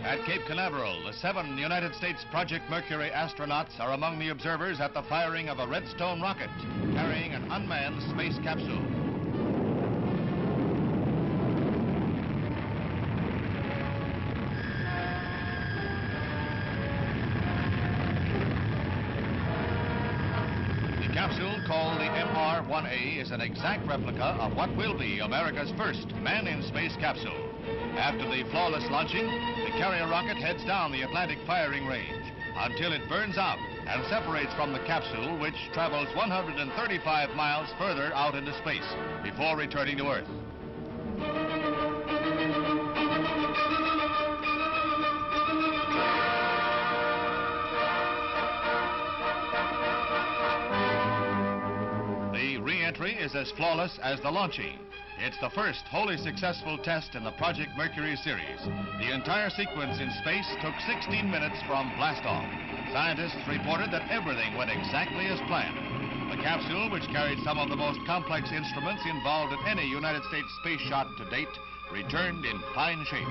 At Cape Canaveral, the 7 United States Project Mercury astronauts are among the observers at the firing of a Redstone rocket carrying an unmanned space capsule. The capsule, called the MR-1A, is an exact replica of what will be America's first man-in-space capsule. After the flawless launching, the carrier rocket heads down the Atlantic firing range until it burns out and separates from the capsule, which travels 135 miles further out into space before returning to Earth. The re-entry is as flawless as the launching. It's the first wholly successful test in the Project Mercury series. The entire sequence in space took 16 minutes from blastoff. Scientists reported that everything went exactly as planned. The capsule, which carried some of the most complex instruments involved in any United States space shot to date, returned in fine shape.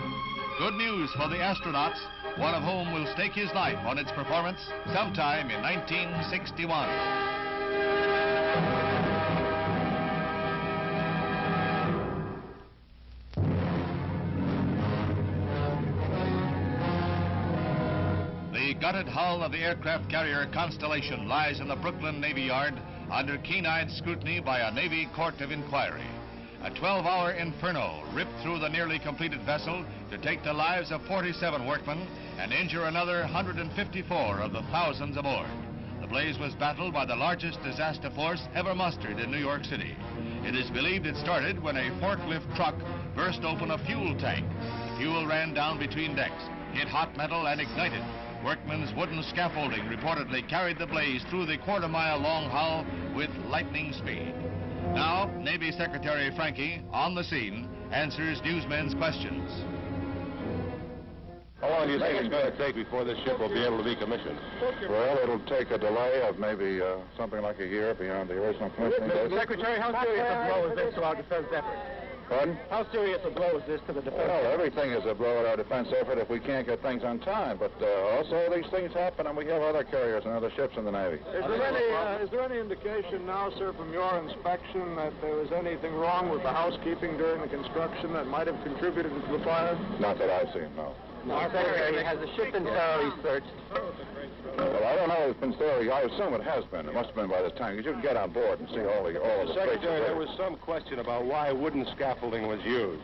Good news for the astronauts, one of whom will stake his life on its performance sometime in 1961. The gutted hull of the aircraft carrier Constellation lies in the Brooklyn Navy Yard under keen-eyed scrutiny by a Navy court of inquiry. A 12-hour inferno ripped through the nearly completed vessel to take the lives of 47 workmen and injure another 154 of the thousands aboard. The blaze was battled by the largest disaster force ever mustered in New York City. It is believed it started when a forklift truck burst open a fuel tank. The fuel ran down between decks, hit hot metal, and ignited. Workmen's wooden scaffolding reportedly carried the blaze through the quarter-mile-long hull with lightning speed. Now, Navy Secretary Franke, on the scene, answers newsmen's questions. How long do you think it's going to take before this ship will be able to be commissioned? Well, it'll take a delay of maybe something like a year beyond the original commissioning date. Secretary, how serious a blow is this to our defense effort? Pardon? How serious a blow is this to the defense Well, effort? everything is a blow at our defense effort if we can't get things on time. But also these things happen, and we have other carriers and other ships in the Navy. Is there any indication now, sir, from your inspection that there was anything wrong with the housekeeping during the construction that might have contributed to the fire? Not that I've seen, no. Secretary, has the ship been thoroughly searched? Well, I don't know if it's been thoroughly. I assume it has been. It must have been by the time, because you can get on board and see all of the Secretary, there spaces. was some question about why wooden scaffolding was used.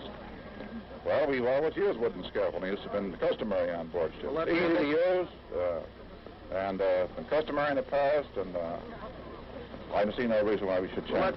Well, we've always used wooden scaffolding. It's been customary on board ships. Well, Easy to use, and been customary in the past, and I see no reason why we should change.